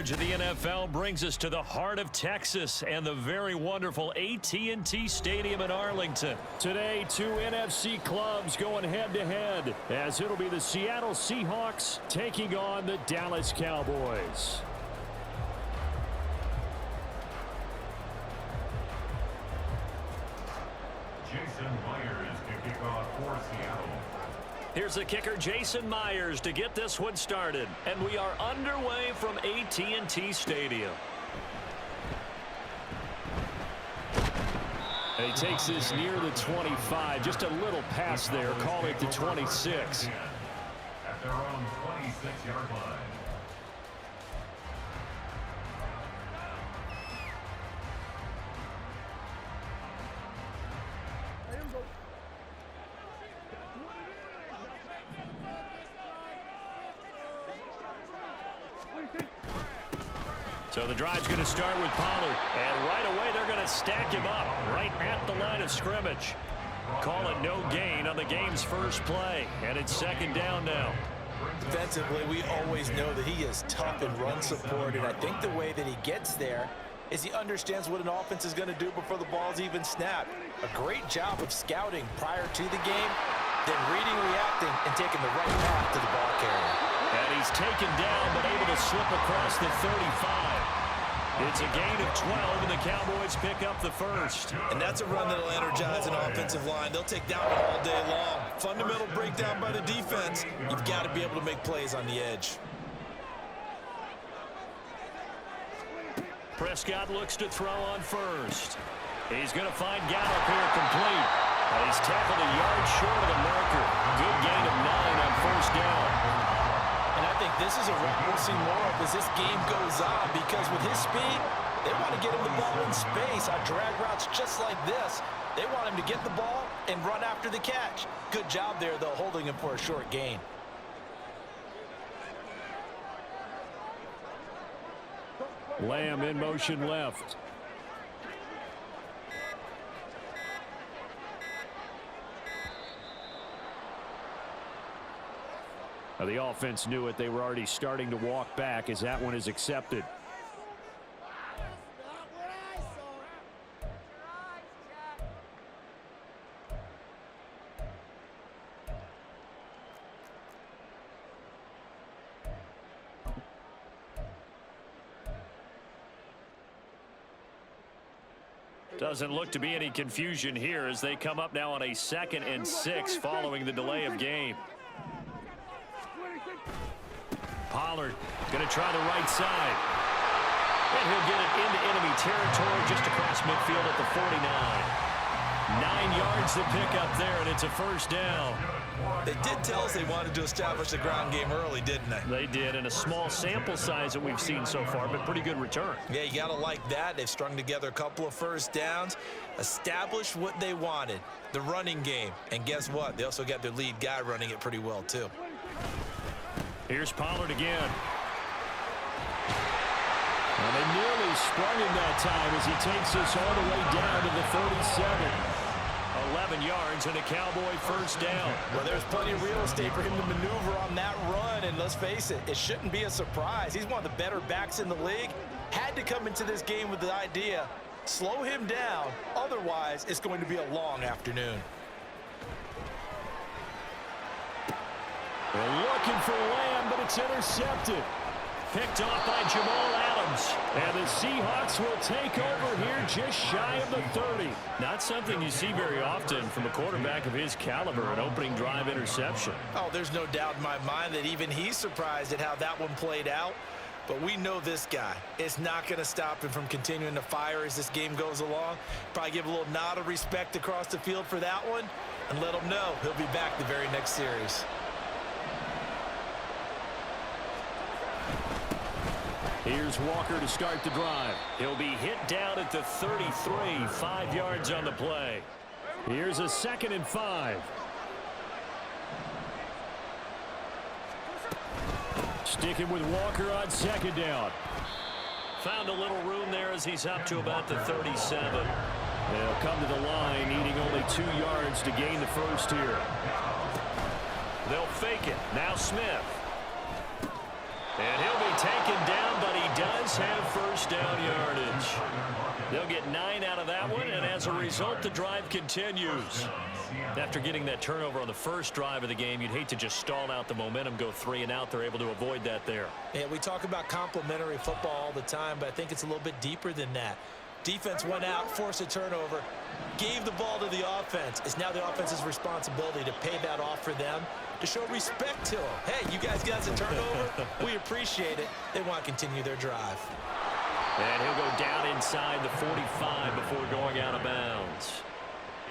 coverage of the NFL brings us to the heart of Texas and the very wonderful AT&T Stadium in Arlington. Today, two NFC clubs going head-to-head as it'll be the Seattle Seahawks taking on the Dallas Cowboys. Jason Myers to kick off for Seattle. Here's the kicker, Jason Myers, to get this one started. And we are underway from AT&T Stadium. He takes this near the 25, just a little pass there, call it the 26. At their own 26-yard line. So the drive's going to start with Pollard. And right away, they're going to stack him up right at the line of scrimmage. Call it no gain on the game's first play. And it's second down now. Defensively, we always know that he is tough in run support. And I think the way that he gets there is he understands what an offense is going to do before the ball's even snapped. A great job of scouting prior to the game, then reading, reacting, and taking the right path to the ball carrier. And he's taken down, but able to slip across the 35. It's a gain of 12, and the Cowboys pick up the first. And that's a run that'll energize an offensive line. They'll take that one all day long. Fundamental breakdown by the defense. You've got to be able to make plays on the edge. Prescott looks to throw on first. He's going to find Gallup here complete. And he's tackled a yard short of the marker. Good gain of 9 on first down. And I think this is a run we'll see more of as this game goes on, because with his speed, they want to get him the ball in space on drag routes just like this. They want him to get the ball and run after the catch. Good job there, though, holding him for a short gain. Lamb in motion left. Now the offense knew it. They were already starting to walk back as that one is accepted. Doesn't look to be any confusion here as they come up now on a 2nd and 6 following the delay of game. Pollard going to try the right side. And he'll get it into enemy territory just across midfield at the 49. 9 yards to pick up there, and it's a first down. They did tell us they wanted to establish the ground game early, didn't they? They did, and a small sample size that we've seen so far, but pretty good return. Yeah, you got to like that. They've strung together a couple of first downs, established what they wanted, the running game. And guess what? They also got their lead guy running it pretty well, too. Here's Pollard again. And they nearly sprung him that time as he takes this all the way down to the 37. 11 yards and a Cowboy first down. Well, there's plenty of real estate for him to maneuver on that run, and let's face it, it shouldn't be a surprise. He's one of the better backs in the league. Had to come into this game with the idea, slow him down, otherwise it's going to be a long afternoon. They're looking for Lamb, but it's intercepted. Picked off by Jamal Adams. And the Seahawks will take over here just shy of the 30. Not something you see very often from a quarterback of his caliber, an opening drive interception. Oh, there's no doubt in my mind that even he's surprised at how that one played out. But we know this guy is not going to stop him from continuing to fire as this game goes along. Probably give a little nod of respect across the field for that one and let him know he'll be back the very next series. Here's Walker to start the drive. He'll be hit down at the 33, 5 yards on the play. Here's a 2nd and 5. Sticking with Walker on 2nd down. Found a little room there as he's up to about the 37. They'll come to the line, needing only 2 yards to gain the first here. They'll fake it. Now Smith. And he'll be taken down, but he does have first down yardage. They'll get 9 out of that one, and as a result, the drive continues. After getting that turnover on the first drive of the game, you'd hate to just stall out the momentum, go 3 and out. They're able to avoid that there. Yeah, we talk about complementary football all the time, but I think it's a little bit deeper than that. Defense went out, forced a turnover, gave the ball to the offense. It's now the offense's responsibility to pay that off for them, to show respect to them. Hey, you guys got a turnover? We appreciate it. They want to continue their drive. And he'll go down inside the 45 before going out of bounds.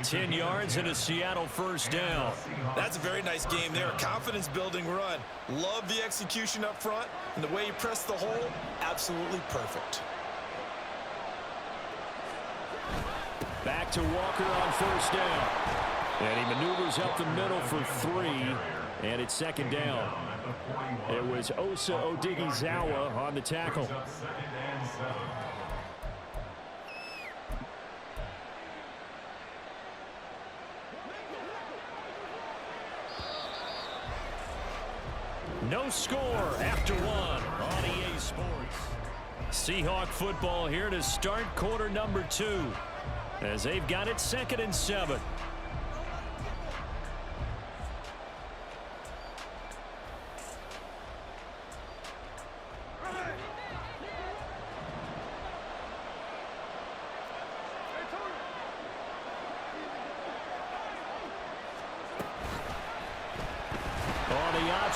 10 yards and a Seattle first down. That's a very nice game there. Confidence-building run. Love the execution up front, and the way he pressed the hole, absolutely perfect. Back to Walker on first down. And he maneuvers up the middle for 3, and it's second down. It was Osa Odighizuwa on the tackle. No score after 1 on EA Sports. Seahawk football here to start quarter number 2 as they've got it 2nd and 7.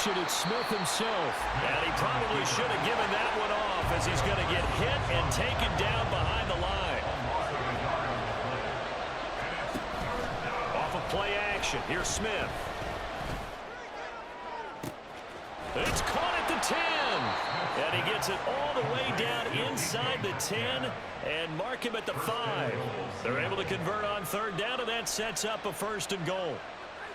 It's Smith himself. And he probably should have given that one off as he's going to get hit and taken down behind the line. Off of play action. Here's Smith. It's caught at the 10. And he gets it all the way down inside the 10 and mark him at the 5. They're able to convert on third down, and that sets up a 1st and goal.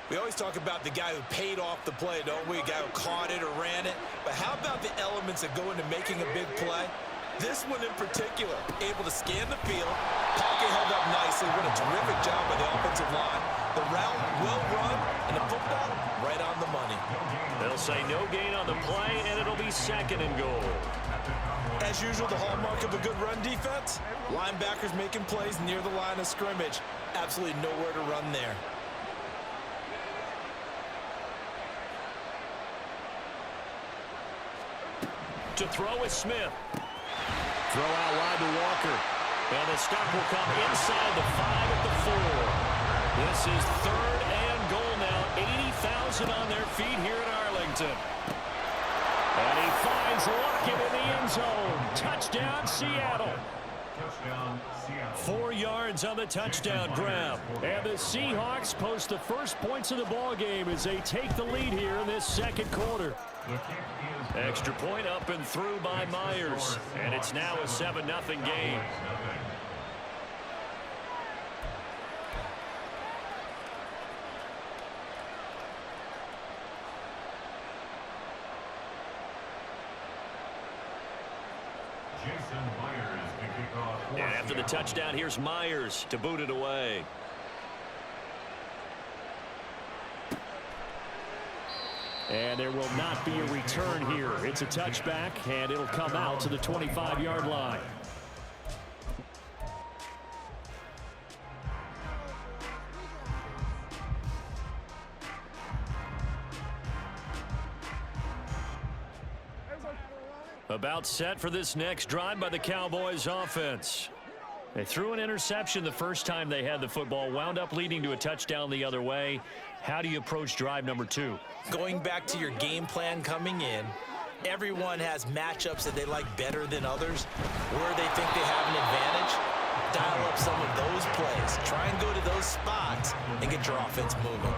We always talk about the guy who paid off the play, don't we? A guy who caught it or ran it. But how about the elements that go into making a big play? This one in particular, able to scan the field, pocket held up nicely. What a terrific job by the offensive line. The route well run, and the football right on the money. They'll say no gain on the play, and it'll be 2nd and goal. As usual, the hallmark of a good run defense, linebackers making plays near the line of scrimmage. Absolutely nowhere to run there. To throw is Smith. Throw out wide to Walker. And the stop will come inside the 5 at the 4. This is 3rd and goal now. 80,000 on their feet here in Arlington. And he finds Lockett in the end zone. Touchdown, Seattle. 4 yards on the touchdown grab. And the Seahawks post the first points of the ball game as they take the lead here in this 2nd quarter. Extra point up and through by Myers. And it's now a 7-0 game. And after the touchdown, here's Myers to boot it away. And there will not be a return here. It's a touchback, and it'll come out to the 25-yard line. About set for this next drive by the Cowboys offense. They threw an interception the first time they had the football, wound up leading to a touchdown the other way. How do you approach drive number 2? Going back to your game plan coming in, everyone has matchups that they like better than others, where they think they have an advantage. Dial up some of those plays. Try and go to those spots and get your offense moving.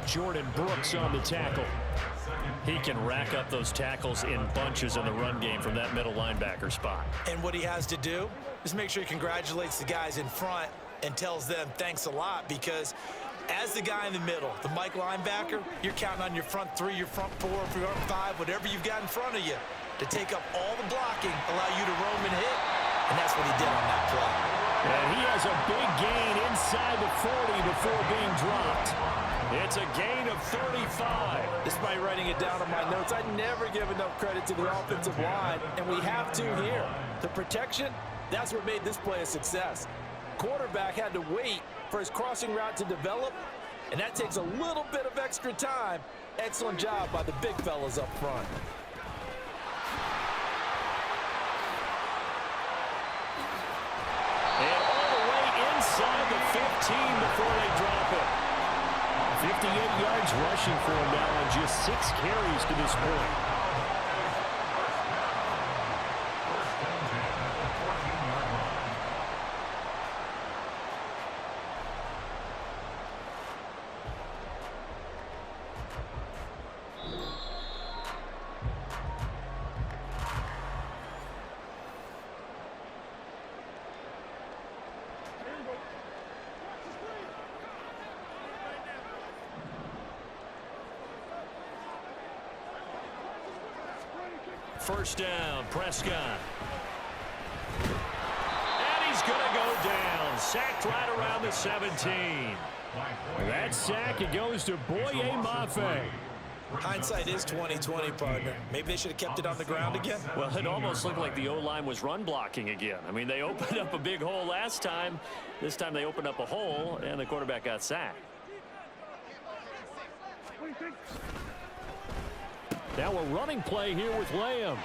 Jordan Brooks on the tackle. He can rack up those tackles in bunches in the run game from that middle linebacker spot. And what he has to do is make sure he congratulates the guys in front and tells them thanks a lot, because as the guy in the middle, the Mike linebacker, you're counting on your front 3, your front 4, your front 5, whatever you've got in front of you to take up all the blocking, allow you to roam and hit. And that's what he did on that play. And he has a big gain inside the 40 before being dropped. It's a gain of 35. Despite writing it down on my notes, I never give enough credit to the offensive line, and we have to here. The protection, that's what made this play a success. Quarterback had to wait for his crossing route to develop, and that takes a little bit of extra time. Excellent job by the big fellas up front. And all the way inside the 15 before they drop it. 58 yards rushing for him now on just 6 carries to this point. First down, Prescott. And he's going to go down. Sacked right around the 17. That sack, it goes to Boye Mafe. Hindsight is 20/20, partner. Maybe they should have kept it on the ground again. Well, it almost looked like the O-line was run blocking again. I mean, they opened up a big hole last time. This time they opened up a hole, and the quarterback got sacked. Now a running play here with Lamb.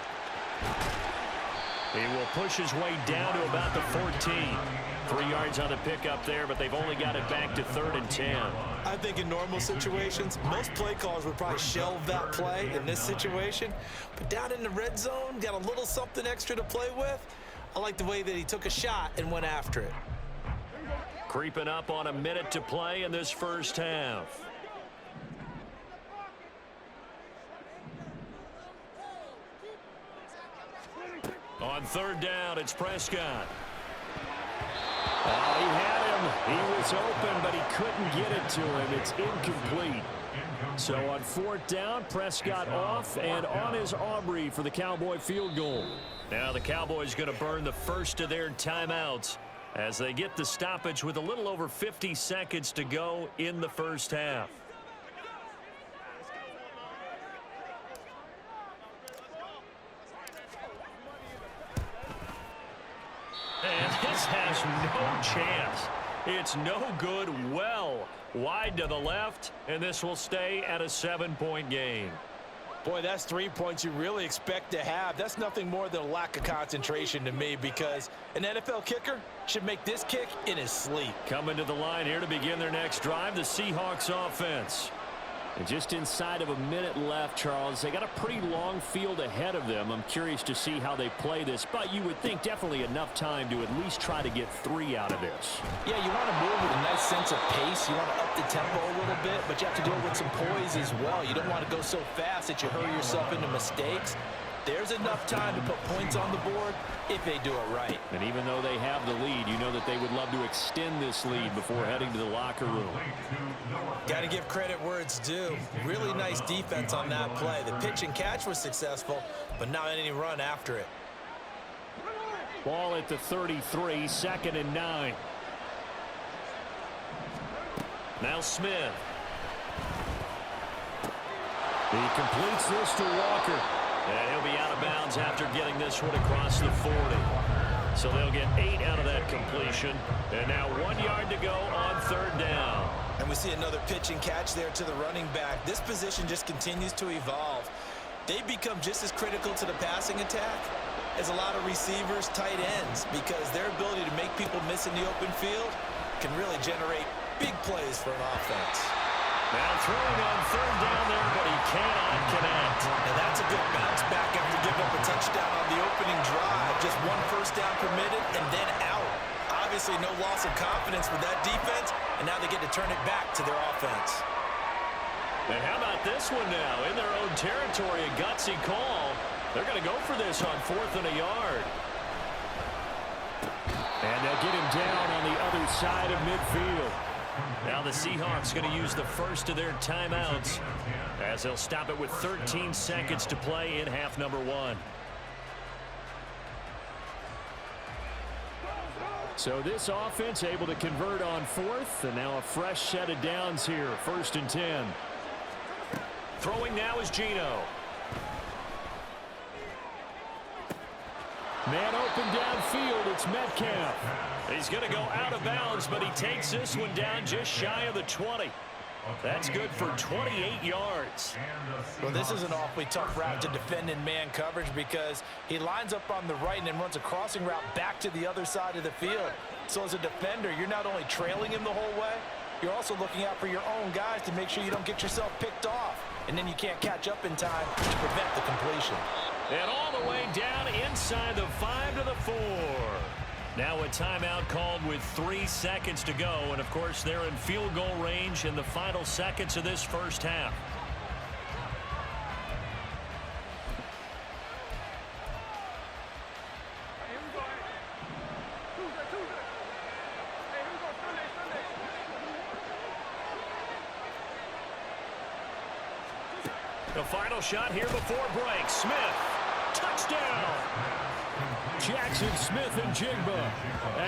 He will push his way down to about the 14. 3 yards on the pickup there, but they've only got it back to 3rd and 10. I think in normal situations, most play callers would probably shelve that play in this situation. But down in the red zone, got a little something extra to play with. I like the way that he took a shot and went after it. Creeping up on a minute to play in this first half. On 3rd down, it's Prescott. He had him. He was open, but he couldn't get it to him. It's incomplete. So on 4th down, Prescott off and on is Aubrey for the Cowboy field goal. Now the Cowboys going to burn the first of their timeouts as they get the stoppage with a little over 50 seconds to go in the first half. And this has no chance. It's no good. Well wide to the left, and this will stay at a 7-point game. Boy, that's 3 points you really expect to have. That's nothing more than a lack of concentration to me, because an NFL kicker should make this kick in his sleep. Coming to the line here to begin their next drive, the Seahawks offense. And just inside of a minute left, Charles. They got a pretty long field ahead of them. I'm curious to see how they play this, but you would think definitely enough time to at least try to get 3 out of this. Yeah, you want to move with a nice sense of pace. You want to up the tempo a little bit, but you have to do it with some poise as well. You don't want to go so fast that you hurry yourself into mistakes. There's enough time to put points on the board if they do it right. And even though they have the lead, you know that they would love to extend this lead before heading to the locker room. Got to give credit where it's due. Really nice defense on that play. The pitch and catch was successful, but not any run after it. Ball at the 33, 2nd and 9. Now Smith. He completes this to Walker. And he'll be out of bounds after getting this one across the 40. So they'll get 8 out of that completion. And now 1 yard to go on 3rd down. And we see another pitch and catch there to the running back. This position just continues to evolve. They become just as critical to the passing attack as a lot of receivers, tight ends, because their ability to make people miss in the open field can really generate big plays for an offense. Now throwing on 3rd down there, but he cannot connect. And that's a good bounce back after giving up a touchdown on the opening drive. Just 1 first down permitted and then out. Obviously no loss of confidence with that defense, and now they get to turn it back to their offense. And how about this one now? In their own territory, a gutsy call. They're going to go for this on 4th and a yard. And they'll get him down on the other side of midfield. Now the Seahawks going to use the first of their timeouts as they'll stop it with 13 seconds to play in half number 1. So this offense able to convert on fourth, and now a fresh set of downs here, 1st and 10. Throwing now is Geno. Man open downfield, it's Metcalf. He's going to go out of bounds, but he takes this one down just shy of the 20. That's good for 28 yards. Well, this is an awfully tough route to defend in man coverage because he lines up on the right and then runs a crossing route back to the other side of the field. So as a defender, you're not only trailing him the whole way, you're also looking out for your own guys to make sure you don't get yourself picked off. And then you can't catch up in time to prevent the completion. And all the way down inside the 5 to the 4. Now a timeout called with 3 seconds to go. And, of course, they're in field goal range in the final seconds of this first half. The final shot here before break. Smith. Touchdown. Jackson Smith and Jigba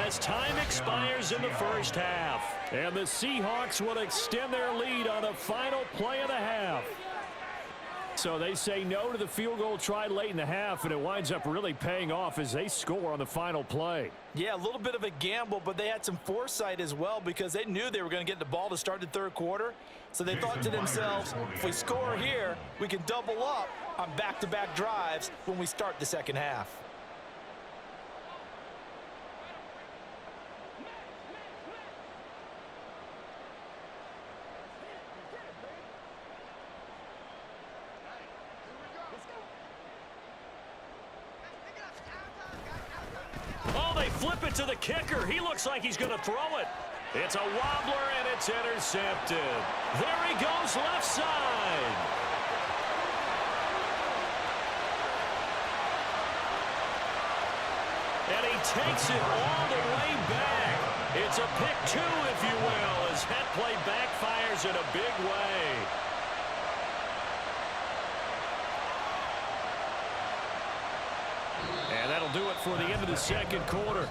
as time expires in the first half. And the Seahawks will extend their lead on the final play of the half. So they say no to the field goal try late in the half, and it winds up really paying off as they score on the final play. Yeah, a little bit of a gamble, but they had some foresight as well because they knew they were going to get the ball to start the third quarter. So they thought to themselves, if we score here, we can double up on back-to-back drives when we start the second half. Flip it to the kicker. He looks like he's going to throw it. It's a wobbler, and it's intercepted. There he goes left side. And he takes it all the way back. It's a pick 2, if you will, as that play backfires in a big way. And that'll do it for the end of the second quarter.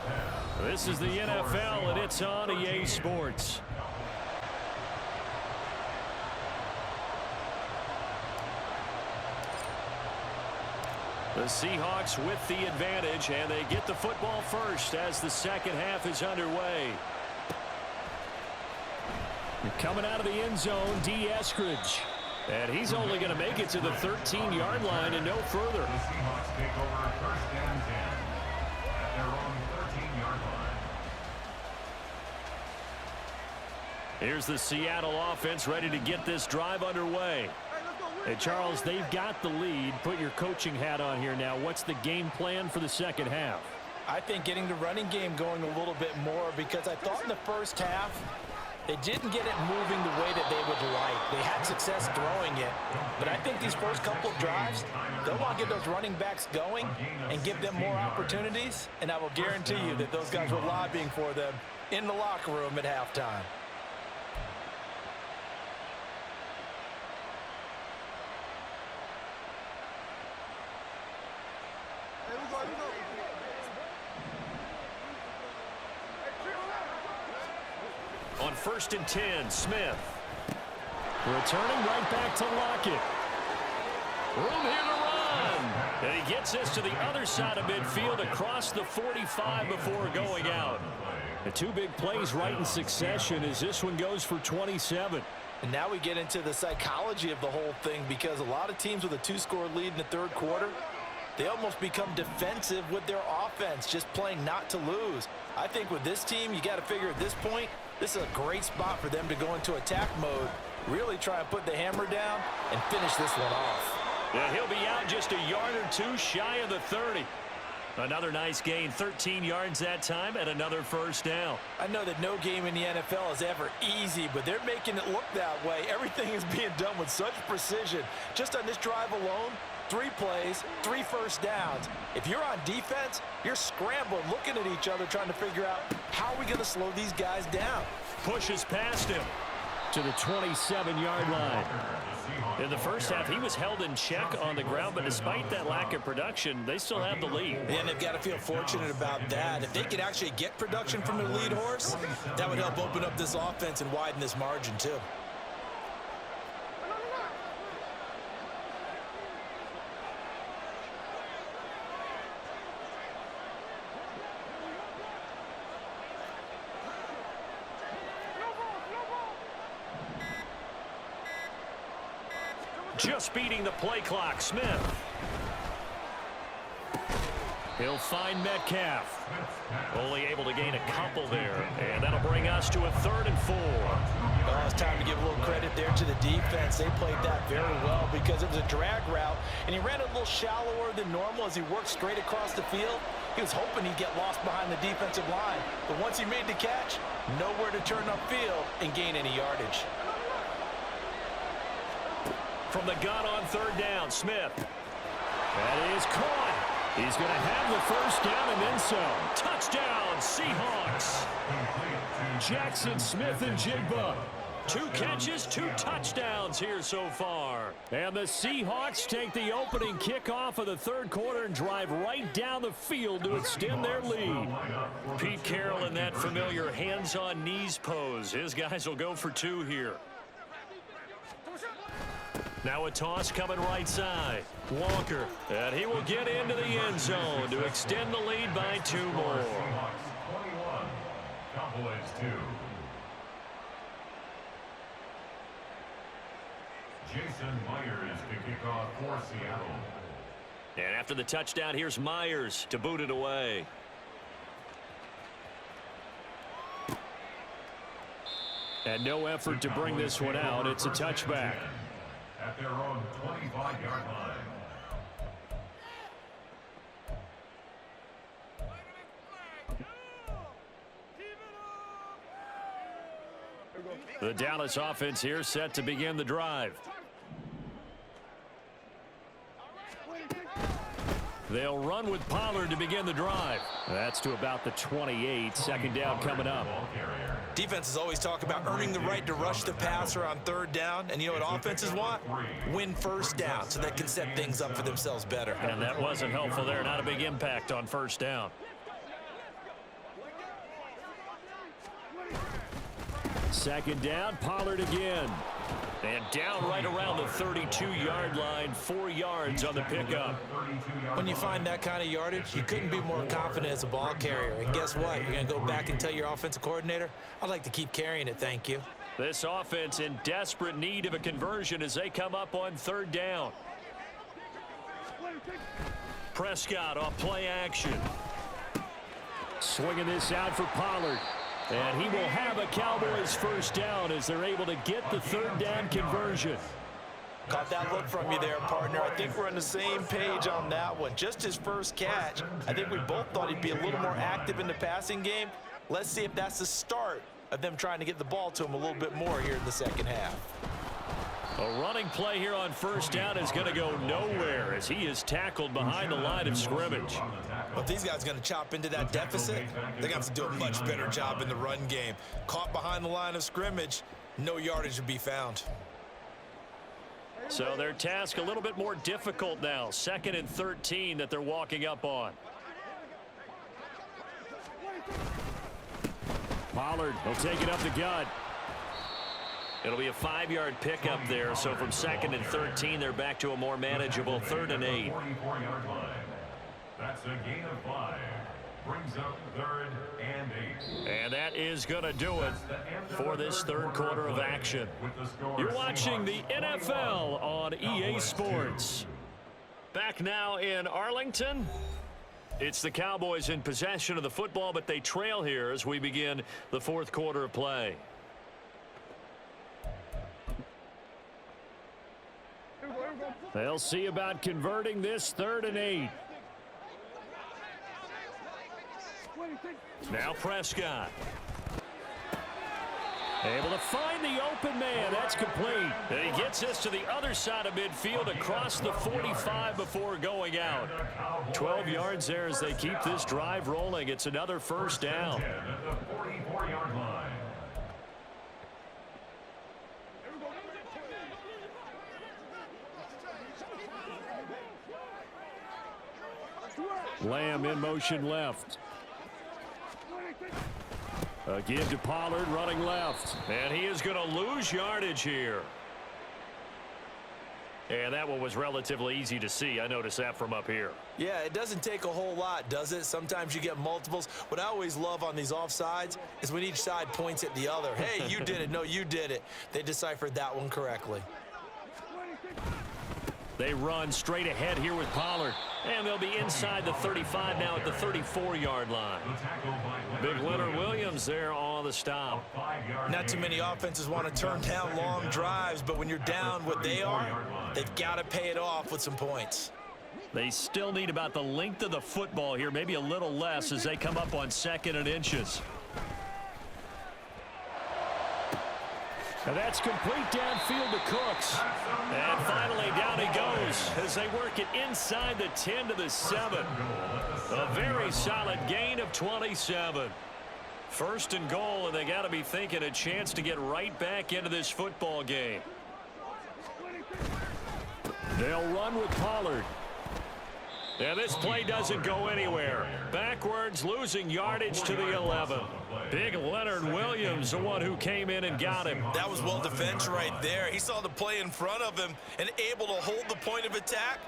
This is the NFL, and it's on EA Sports. The Seahawks with the advantage, and they get the football first as the second half is underway. Coming out of the end zone, D. Eskridge. And he's only going to make it to the 13-yard line and no further. The Seahawks take over 1st and 10 at their own 13-yard line. Here's the Seattle offense ready to get this drive underway. Hey, Charles, they've got the lead. Put your coaching hat on here now. What's the game plan for the second half? I think getting the running game going a little bit more because I thought in the first half they didn't get it moving the way that they would like. They had success throwing it, but I think these first couple of drives, they'll want to get those running backs going and give them more opportunities, and I will guarantee you that those guys were lobbying for them in the locker room at halftime. On 1st and 10, Smith. Returning right back to Lockett. Room here to run. And he gets this to the other side of midfield across the 45 before going out. The 2 big plays right in succession as this one goes for 27. And now we get into the psychology of the whole thing because a lot of teams with a 2-score lead in the third quarter, they almost become defensive with their offense, just playing not to lose. I think with this team, you got to figure at this point, this is a great spot for them to go into attack mode, really try and put the hammer down and finish this one off. Yeah, he'll be out just a yard or 2 shy of the 30. Another nice gain, 13 yards that time, and another first down. I know that no game in the NFL is ever easy, but they're making it look that way. Everything is being done with such precision. Just on this drive alone, 3 plays, 3 first downs. If you're on defense, you're scrambling, looking at each other, trying to figure out how are we going to slow these guys down. Pushes past him to the 27-yard line. In the first half, he was held in check on the ground, but despite that lack of production, they still have the lead. And they've got to feel fortunate about that. If they could actually get production from their lead horse, that would help open up this offense and widen this margin too. Just beating the play clock, Smith. He'll find Metcalf. Only able to gain a couple there, and that'll bring us to a 3rd and 4. Oh, it's time to give a little credit there to the defense. They played that very well because it was a drag route, and he ran a little shallower than normal as he worked straight across the field. He was hoping he'd get lost behind the defensive line, but once he made the catch, nowhere to turn upfield and gain any yardage. From the gun on 3rd down, Smith. That is caught. He's going to have the first down and then some. Touchdown, Seahawks. Jackson Smith and Jigba. 2 catches, 2 touchdowns here so far. And the Seahawks take the opening kickoff of the 3rd quarter and drive right down the field to extend their lead. Pete Carroll in that familiar hands-on knees pose. His guys will go for 2 here. Now a toss coming right side. Walker, and he will get into the end zone to extend the lead by 2 more. 21, Cowboys 2. Jason Myers to kick off for Seattle. And after the touchdown, here's Myers to boot it away. And no effort to bring this one out. It's a touchback. At their own 25-yard line. The Dallas offense here set to begin the drive. They'll run with Pollard to begin the drive. That's to about the 28. 2nd down coming up. Defenses always talk about earning the right to rush the passer on 3rd down. And you know what offenses want? Win 1st down so they can set things up for themselves better. And that wasn't helpful there. Not a big impact on 1st down. Second down, Pollard again. And down right around the 32-yard line, 4 yards on the pickup. When you find that kind of yardage, you couldn't be more confident as a ball carrier. And guess what? You're going to go back and tell your offensive coordinator, I'd like to keep carrying it, thank you. This offense in desperate need of a conversion as they come up on 3rd down. Prescott off play action. Swinging this out for Pollard. And he will have a Cowboys 1st down as they're able to get the 3rd down conversion. Caught that look from you there, partner. I think we're on the same page on that one. Just his first catch. I think we both thought he'd be a little more active in the passing game. Let's see if that's the start of them trying to get the ball to him a little bit more here in the 2nd half. A running play here on 1st down is going to go nowhere as he is tackled behind the line of scrimmage. Well, if these guys are going to chop into that deficit, they're going to have to do a much better job in the run game. Caught behind the line of scrimmage, no yardage to be found. So their task a little bit more difficult now. 2nd and 13 that they're walking up on. Pollard will take it up the gut. It'll be a 5-yard pickup there. So from 2nd and 13, they're back to a more manageable 3rd and 8. 44-yard line. That's a gain of 5. Brings up 3rd and 8. And that is going to do it for this 3rd quarter of action. You're watching the NFL on EA Sports. Back now in Arlington. It's the Cowboys in possession of the football, but they trail here as we begin the 4th quarter of play. They'll see about converting this 3rd and 8. Now Prescott. Able to find the open man. That's complete. And he gets this to the other side of midfield across the 45 before going out. 12 yards there as they keep this drive rolling. It's another 1st down. At the 44-yard line. Lamb in motion left. Again to Pollard running left. And he is going to lose yardage here. And that one was relatively easy to see. I noticed that from up here. Yeah, it doesn't take a whole lot, does it? Sometimes you get multiples. What I always love on these offsides is when each side points at the other. Hey, you did it. No, you did it. They deciphered that one correctly. They run straight ahead here with Pollard. And they'll be inside the 35 now at the 34-yard line. Big Leonard Williams there on the stop. Not too many offenses want to turn down long drives, but when you're down what they are, they've got to pay it off with some points. They still need about the length of the football here, maybe a little less as they come up on 2nd and inches. And that's complete downfield to Cooks. And finally down he goes as they work it inside the 10 to the 7. A very solid gain of 27. 1st and goal, and they got to be thinking a chance to get right back into this football game. They'll run with Pollard. And this play doesn't go anywhere. Backwards, losing yardage to the 11. Big Leonard Williams, the one who came in and got him. That was well defense right there. He saw the play in front of him and able to hold the point of attack.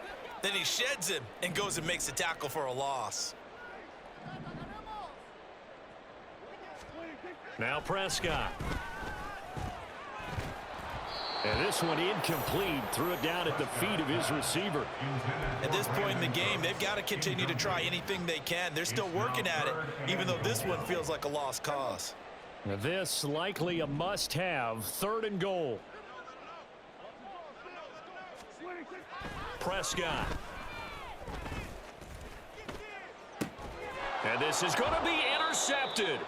Then he sheds him and goes and makes a tackle for a loss. Now Prescott. And this one incomplete. Threw it down at the feet of his receiver. At this point in the game, they've got to continue to try anything they can. They're still working at it, even though this one feels like a lost cause. Now this likely a must-have. 3rd and goal. Prescott. And this is going to be intercepted.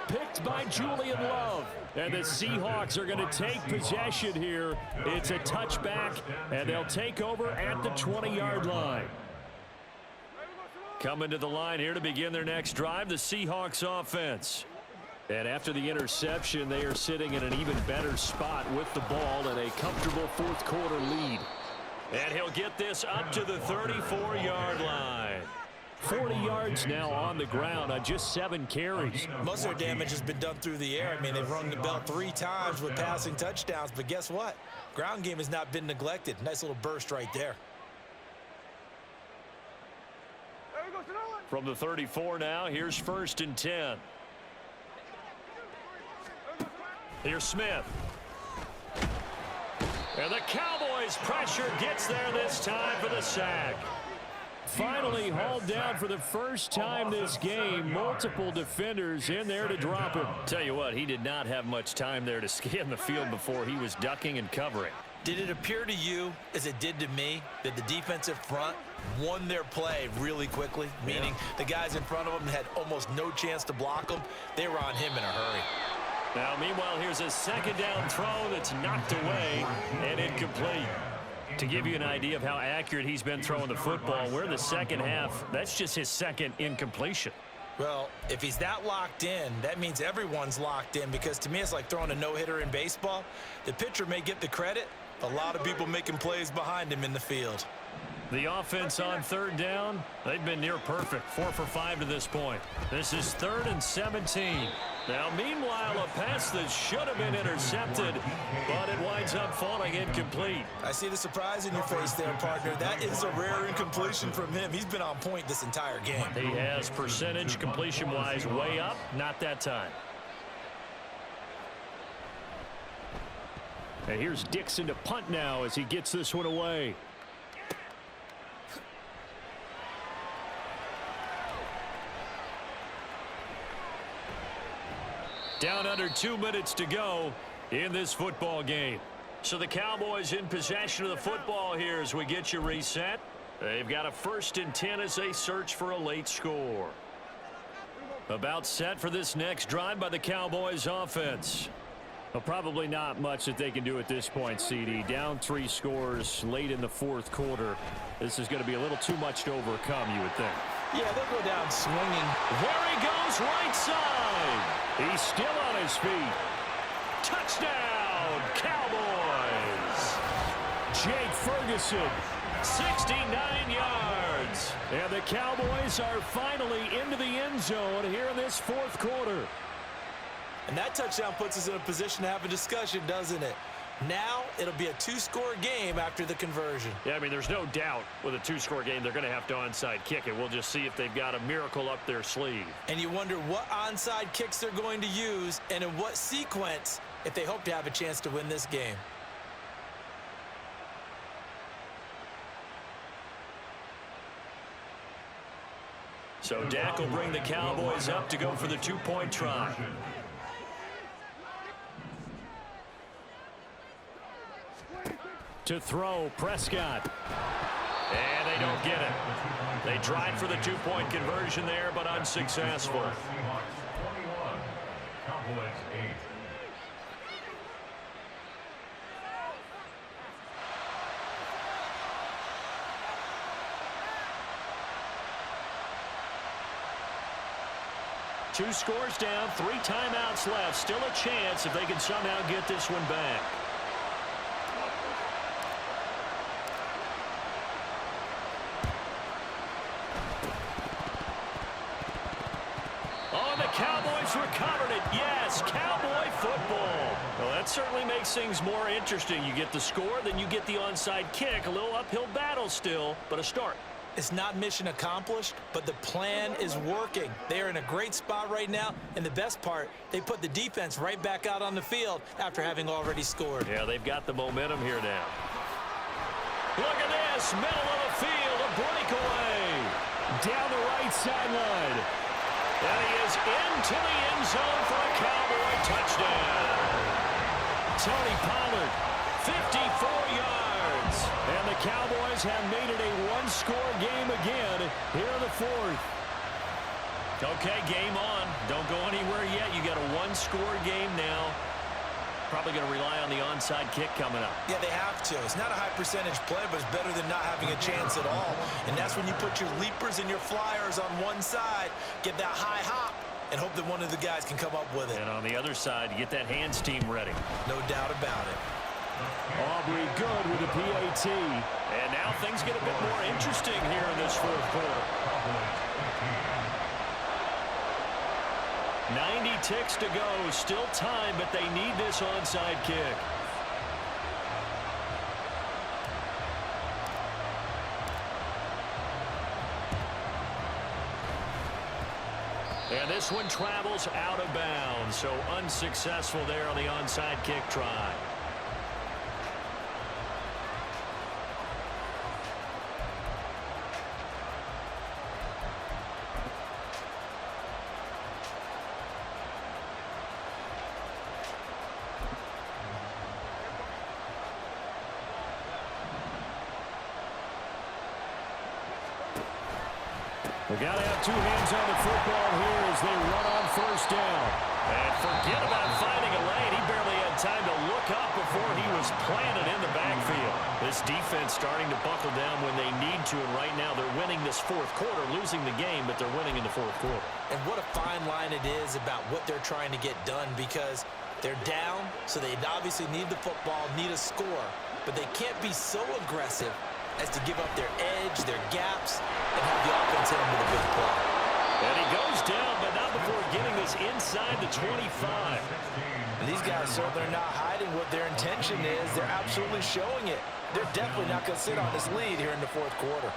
Picked by Julian Love. And the Seahawks are going to take possession here. It's a touchback, and they'll take over at the 20-yard line. Coming to the line here to begin their next drive, the Seahawks offense. And after the interception, they are sitting in an even better spot with the ball and a comfortable 4th quarter lead. And he'll get this up to the 34-yard line. 40 yards now on the ground on just 7 carries. Most of their damage has been done through the air. I mean, they've rung the bell 3 times with passing touchdowns, but guess what? Ground game has not been neglected. Nice little burst right there. From the 34 now, here's 1st and 10. Here's Smith. And the Cowboys pressure gets there this time for the sack. Finally hauled down for the first time this game. Multiple defenders in there to drop him. Tell you what, he did not have much time there to scan the field before he was ducking and covering. Did it appear to you, as it did to me, that the defensive front won their play really quickly? Meaning the guys in front of them had almost no chance to block them. They were on him in a hurry. Now, meanwhile, here's a 2nd down throw that's knocked away and incomplete. To give you an idea of how accurate he's been throwing the football, we're in the 2nd half. That's just his 2nd incompletion. Well, if he's that locked in, that means everyone's locked in, because to me it's like throwing a no-hitter in baseball. The pitcher may get the credit, a lot of people making plays behind him in the field. The offense on 3rd down, they've been near perfect, 4 for 5 to this point. This is 3rd and 17. Now, meanwhile, a pass that should have been intercepted, but it winds up falling incomplete. I see the surprise in your face there, partner. That is a rare incompletion from him. He's been on point this entire game. He has percentage completion-wise way up, not that time. And here's Dixon to punt now as he gets this one away. Down under 2 minutes to go in this football game. So the Cowboys in possession of the football here as we get you reset. They've got a 1st and 10 as they search for a late score. About set for this next drive by the Cowboys offense. Well, probably not much that they can do at this point, CD. Down 3 scores late in the 4th quarter. This is going to be a little too much to overcome, you would think. Yeah, they'll go down swinging. There he goes, right side. He's still on his feet. Touchdown, Cowboys. Jake Ferguson 69 yards. And the Cowboys are finally into the end zone here in this fourth quarter. And that touchdown puts us in a position to have a discussion, doesn't it? Now it'll be a two-score game after the conversion. Yeah, I mean, there's no doubt with a two-score game they're going to have to onside kick it. We'll just see if they've got a miracle up their sleeve. And you wonder what onside kicks they're going to use and in what sequence if they hope to have a chance to win this game. So Dak will bring the Cowboys up to go for the two-point try. To throw, Prescott. And they don't get it. They tried for the two-point conversion there, but unsuccessful. Seahawks 21, Cowboys 8. Two scores down, 3 timeouts left. Still a chance if they can somehow get this one back. Oh, the Cowboys recovered it. Yes, Cowboy football. Well, that certainly makes things more interesting. You get the score, then you get the onside kick. A little uphill battle still, but a start. It's not mission accomplished, but the plan is working. They are in a great spot right now, and the best part, they put the defense right back out on the field after having already scored. Yeah, they've got the momentum here now. Look at this, middle of the field, a breakaway. Down the right sideline. And he is into the end zone for a Cowboy touchdown. Tony Pollard, 54 yards. And the Cowboys have made it a one-score game again here in the fourth. Okay, game on. Don't go anywhere yet. You got a one-score game now. Probably going to rely on the onside kick coming up. Yeah, they have to. It's not a high percentage play, but it's better than not having a chance at all. And that's when you put your leapers and your flyers on one side, get that high hop, and hope that one of the guys can come up with it. And on the other side, you get that hands team ready. No doubt about it. Aubrey good with the PAT. And now things get a bit more interesting here in this fourth quarter. 90 ticks to go. Still time, but they need this onside kick. And this one travels out of bounds, so unsuccessful there on the onside kick try. We got to have two hands on the football here as they run on first down. And forget about finding a lane. He barely had time to look up before he was planted in the backfield. This defense starting to buckle down when they need to, and right now they're winning this fourth quarter, losing the game, but they're winning in the fourth quarter. And what a fine line it is about what they're trying to get done, because they're down, so they obviously need the football, need a score, but they can't be so aggressive as to give up their edge, their gaps, and have the offense hit them with a big play. And he goes down, but not before getting this inside the 25. And these guys certainly are not hiding what their intention is. They're absolutely showing it. They're definitely not going to sit on this lead here in the fourth quarter.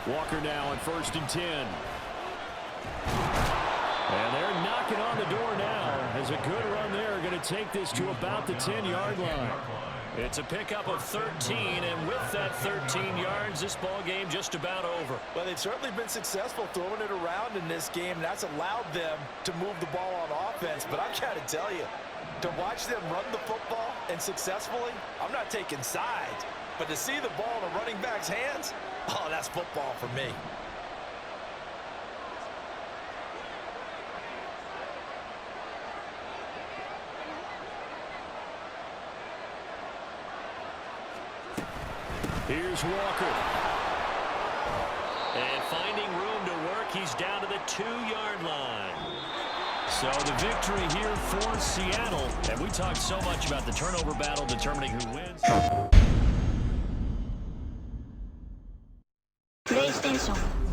Walker now on 1st and 10. And they're knocking on the door now as a good run there. Going to take this to about the 10-yard line. It's a pickup of 13, and with that 13 yards, this ball game just about over. Well, they've certainly been successful throwing it around in this game, and that's allowed them to move the ball on offense. But I've got to tell you, to watch them run the football and successfully, I'm not taking sides. But to see the ball in a running back's hands, oh, that's football for me. Here's Walker. And finding room to work, he's down to the 2-yard line. So the victory here for Seattle. And we talked so much about the turnover battle determining who wins. PlayStation